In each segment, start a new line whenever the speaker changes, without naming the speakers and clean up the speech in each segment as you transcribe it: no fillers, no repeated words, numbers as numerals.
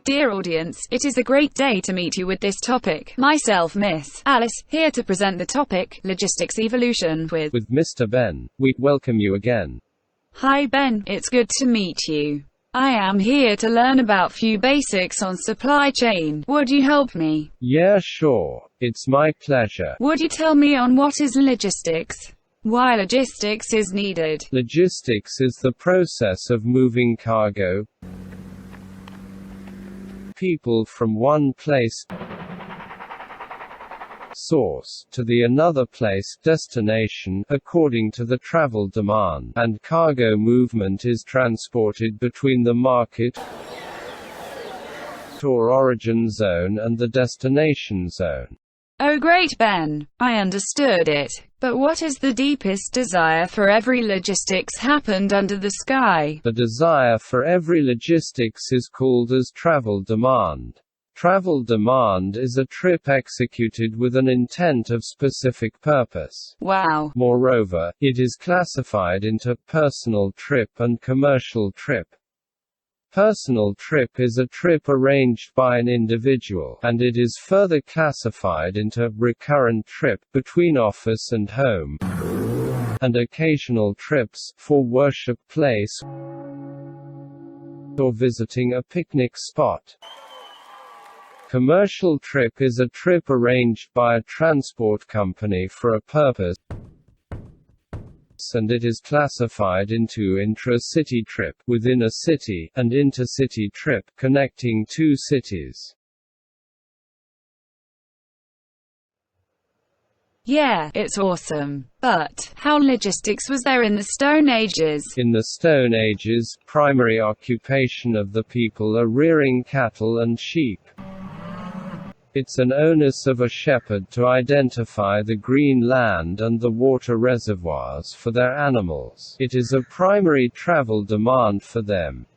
Dear audience, it is a great day to meet you with this topic. Myself, Miss Alice, here to present the topic, Logistics Evolution with
Mr. Ben. We welcome you again.
Hi Ben, it's good to meet you. I am here to learn about few basics on supply chain. Would you help me?
Yeah, sure. It's my pleasure.
Would you tell me on what is logistics? Why logistics is needed?
Logistics is the process of moving cargo, people from one place, source, to the another place, destination, according to the travel demand, and cargo movement is transported between the market or origin zone and the destination zone.
Oh great Ben, I understood it. But what is the deepest desire for every logistics happened under the sky?
The desire for every logistics is called as travel demand. Travel demand is a trip executed with an intent of specific purpose.
Wow.
Moreover, it is classified into personal trip and commercial trip. Personal trip is a trip arranged by an individual, and it is further classified into recurrent trip, between office and home, and occasional trips, for worship place or visiting a picnic spot. Commercial trip is a trip arranged by a transport company for a purpose, and it is classified into intra-city trip, within a city, and intercity trip, connecting two cities.
Yeah, it's awesome. But, how logistics was there in the Stone Ages?
In the Stone Ages, primary occupation of the people are rearing cattle and sheep. It's an onus of a shepherd to identify the green land and the water reservoirs for their animals. It is a primary travel demand for them.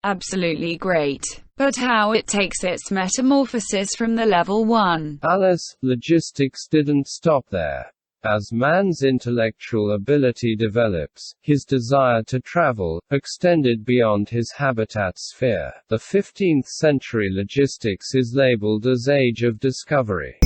Absolutely great. But how it takes its metamorphosis from the level 1?
Alice, logistics didn't stop there. As man's intellectual ability develops, his desire to travel extended beyond his habitat sphere. The 15th century logistics is labeled as Age of Discovery.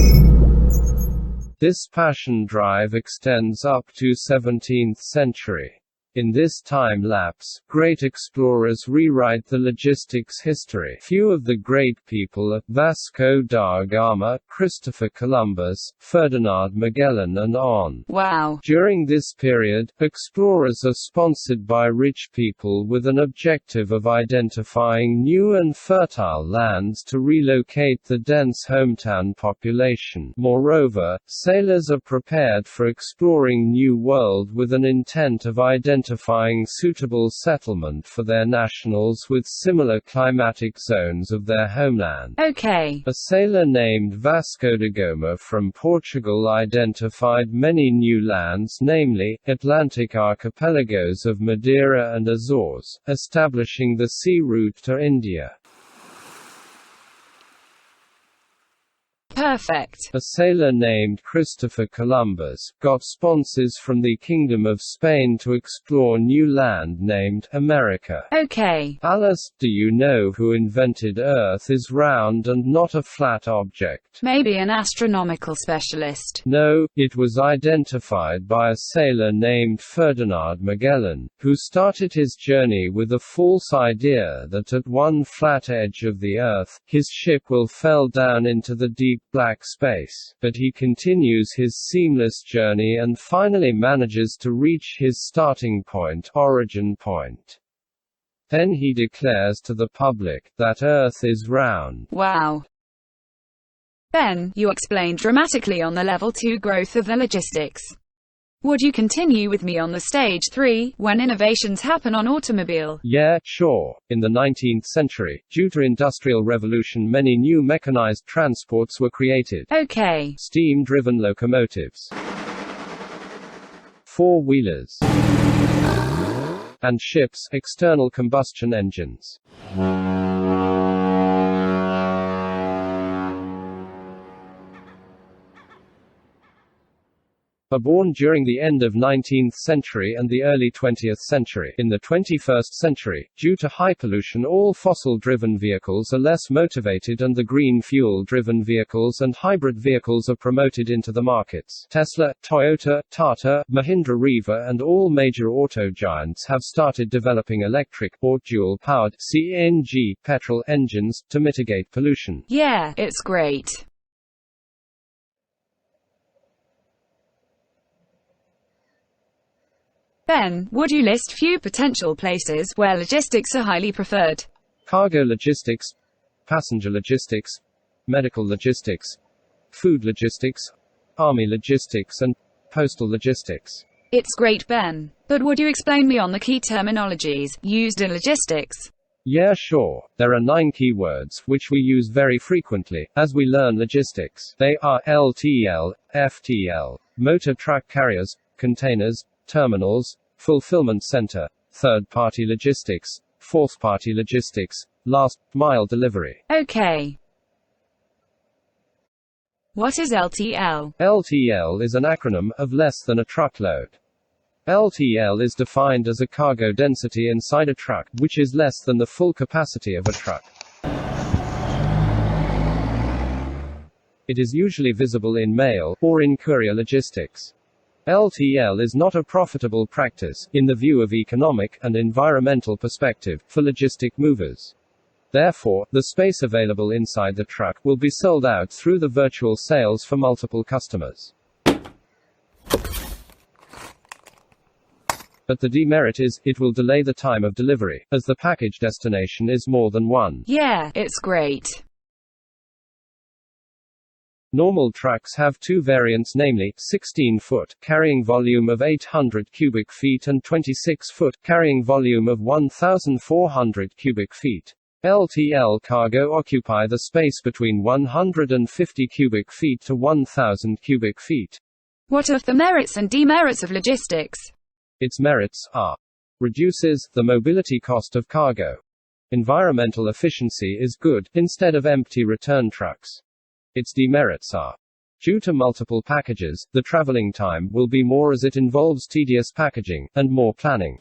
This passion drive extends up to 17th century. In this time lapse, great explorers rewrite the logistics history. Few of the great people are Vasco da Gama, Christopher Columbus, Ferdinand Magellan and on.
Wow.
During this period, explorers are sponsored by rich people with an objective of identifying new and fertile lands to relocate the dense hometown population. Moreover, sailors are prepared for exploring New World with an intent of identifying suitable settlement for their nationals with similar climatic zones of their homeland.
Okay.
A sailor named Vasco da Gama from Portugal identified many new lands, namely, Atlantic archipelagos of Madeira and Azores, establishing the sea route to India.
Perfect.
A sailor named Christopher Columbus got sponsors from the Kingdom of Spain to explore new land named America.
Okay.
Alice, do you know who invented Earth is round and not a flat object?
Maybe an astronomical specialist.
No, it was identified by a sailor named Ferdinand Magellan, who started his journey with a false idea that at one flat edge of the Earth, his ship will fell down into the deep black space, but he continues his seamless journey and finally manages to reach his starting point, origin point. Then he declares to the public that Earth is round.
Wow. Ben, you explained dramatically on the level 2 growth of the logistics. Would you continue with me on the stage 3, when innovations happen on automobile?
Yeah, sure. In the 19th century, due to Industrial Revolution, many new mechanized transports were created.
Okay.
Steam-driven locomotives, four-wheelers, and ships, external combustion engines. are born during the end of 19th century and the early 20th century. In the 21st century, due to high pollution, all fossil-driven vehicles are less motivated and the green fuel-driven vehicles and hybrid vehicles are promoted into the markets. Tesla, Toyota, Tata, Mahindra Riva and all major auto giants have started developing electric, or dual-powered, CNG, petrol engines, to mitigate pollution.
Yeah, it's great. Ben, would you list few potential places where logistics are highly preferred?
Cargo logistics, passenger logistics, medical logistics, food logistics, army logistics and postal logistics.
It's great, Ben. But would you explain me on the key terminologies used in logistics?
Yeah, sure. There are 9 keywords, which we use very frequently, as we learn logistics. They are LTL, FTL, motor truck carriers, containers, terminals, fulfillment center, third-party logistics, fourth-party logistics, last-mile delivery.
Okay. What is LTL?
LTL is an acronym of less than a truckload. LTL is defined as a cargo density inside a truck, which is less than the full capacity of a truck. It is usually visible in mail, or in courier logistics. LTL is not a profitable practice, in the view of economic and environmental perspective, for logistic movers. Therefore, the space available inside the truck will be sold out through the virtual sales for multiple customers. But the demerit is, it will delay the time of delivery, as the package destination is more than one.
Yeah, it's great.
Normal trucks have 2 variants, namely, 16-foot, carrying volume of 800 cubic feet and 26-foot, carrying volume of 1,400 cubic feet. LTL cargo occupy the space between 150 cubic feet to 1,000 cubic feet.
What are the merits and demerits of logistics?
Its merits are: reduces the mobility cost of cargo. Environmental efficiency is good, instead of empty return trucks. Its demerits are: due to multiple packages, the traveling time will be more as it involves tedious packaging, and more planning.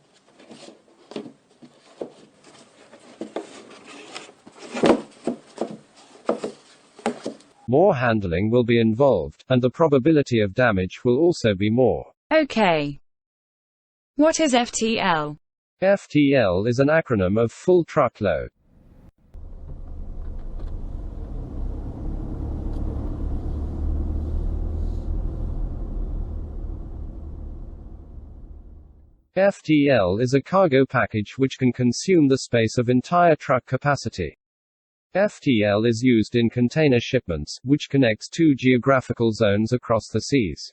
More handling will be involved, and the probability of damage will also be more.
Okay. What is FTL?
FTL is an acronym of full truckload. FTL is a cargo package which can consume the space of entire truck capacity. FTL is used in container shipments, which connects 2 geographical zones across the seas.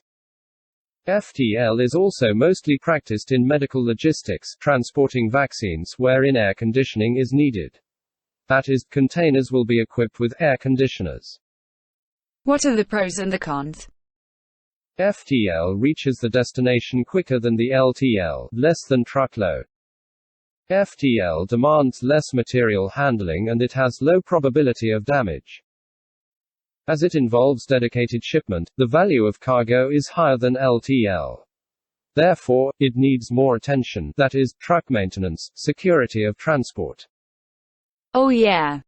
FTL is also mostly practiced in medical logistics, transporting vaccines wherein air conditioning is needed. That is, containers will be equipped with air conditioners.
What are the pros and the cons?
FTL reaches the destination quicker than the LTL, less than truckload. FTL demands less material handling and it has low probability of damage. As it involves dedicated shipment, the value of cargo is higher than LTL. Therefore, it needs more attention, that is, truck maintenance, security of transport.
Oh yeah.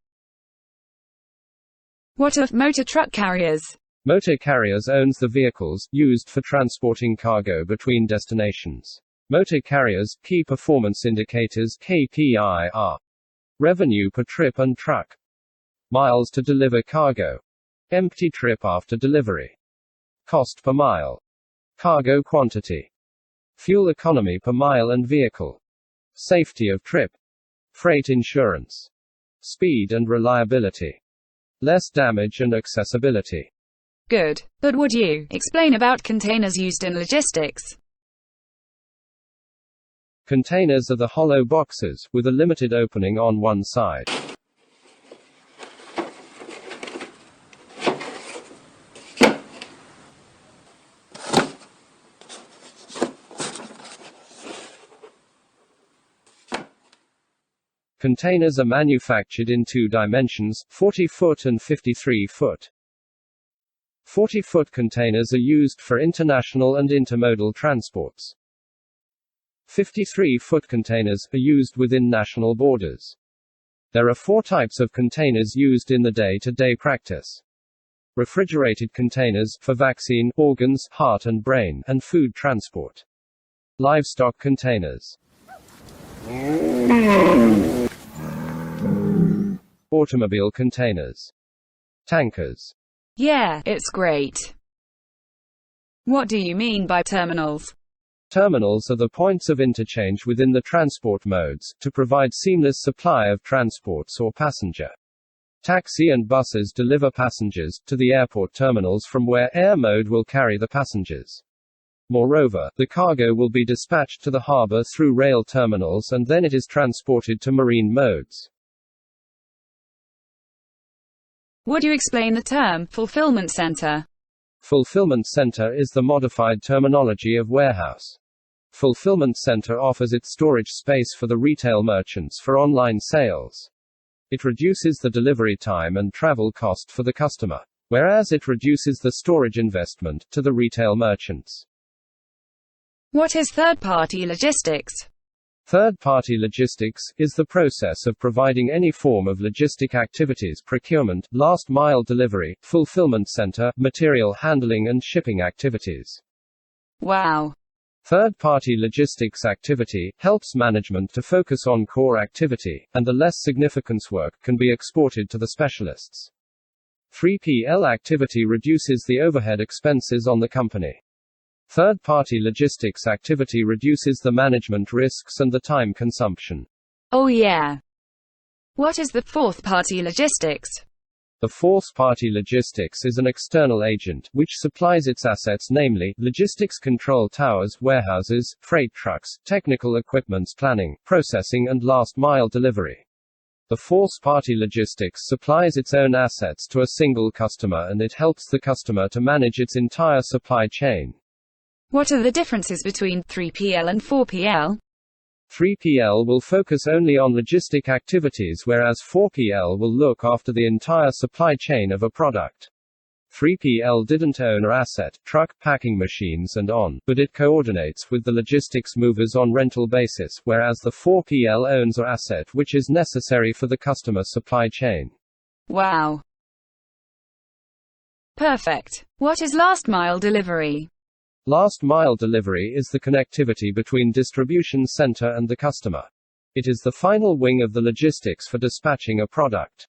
What are motor truck carriers?
Motor carriers owns the vehicles used for transporting cargo between destinations. Motor carriers' key performance indicators (KPI) are: revenue per trip and truck, miles to deliver cargo, empty trip after delivery, cost per mile, cargo quantity, fuel economy per mile and vehicle, safety of trip, freight insurance, speed and reliability, less damage and accessibility.
Good. But would you explain about containers used in logistics?
Containers are the hollow boxes, with a limited opening on one side. Containers are manufactured in 2 dimensions, 40-foot and 53-foot. 40-foot containers are used for international and intermodal transports. 53-foot containers are used within national borders. There are 4 types of containers used in the day-to-day practice. Refrigerated containers, for vaccine, organs, heart and brain, and food transport. Livestock containers. Automobile containers. Tankers.
Yeah, it's great. What do you mean by terminals?
Terminals are the points of interchange within the transport modes, to provide seamless supply of transports or passenger. Taxi and buses deliver passengers to the airport terminals from where air mode will carry the passengers. Moreover, the cargo will be dispatched to the harbor through rail terminals and then it is transported to marine modes.
Would you explain the term fulfillment center?
Fulfillment center is the modified terminology of warehouse. Fulfillment center offers its storage space for the retail merchants for online sales. It reduces the delivery time and travel cost for the customer, whereas it reduces the storage investment to the retail merchants.
What is third-party logistics?
Third-party logistics is the process of providing any form of logistic activities, procurement, last-mile delivery, fulfillment center, material handling and shipping activities.
Wow.
Third-party logistics activity helps management to focus on core activity, and the less significance work can be exported to the specialists. 3PL activity reduces the overhead expenses on the company. Third-party logistics activity reduces the management risks and the time consumption.
Oh yeah. What is the fourth-party logistics?
The fourth-party logistics is an external agent, which supplies its assets, namely, logistics control towers, warehouses, freight trucks, technical equipment, planning, processing and last-mile delivery. The fourth-party logistics supplies its own assets to a single customer and it helps the customer to manage its entire supply chain.
What are the differences between 3PL and 4PL?
3PL will focus only on logistic activities whereas 4PL will look after the entire supply chain of a product. 3PL didn't own an asset, truck, packing machines and on, but it coordinates with the logistics movers on rental basis, whereas the 4PL owns an asset which is necessary for the customer supply chain.
Wow. Perfect. What is last mile delivery?
Last mile delivery is the connectivity between distribution center and the customer. It is the final wing of the logistics for dispatching a product.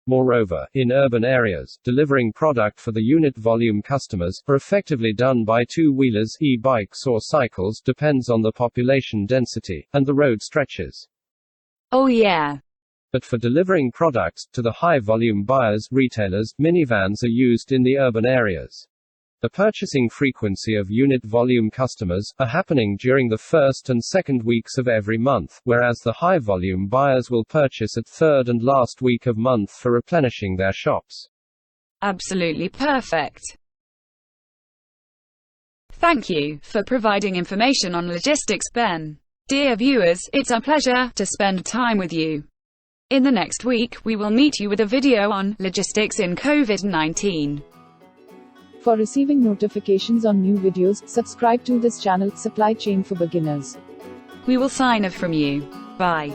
Moreover, in urban areas, delivering product for the unit volume customers are effectively done by two-wheelers, e-bikes or cycles, depends on the population density and the road stretches.
Oh yeah.
But for delivering products to the high-volume buyers, retailers, minivans are used in the urban areas. The purchasing frequency of unit volume customers are happening during the first and second weeks of every month, whereas the high volume buyers will purchase at third and last week of month for replenishing their shops.
Absolutely perfect. Thank you for providing information on logistics, Ben. Dear viewers, it's our pleasure to spend time with you. In the next week, we will meet you with a video on logistics in COVID-19.
For receiving notifications on new videos, subscribe to this channel, Supply Chain for Beginners.
We will sign off from you. Bye.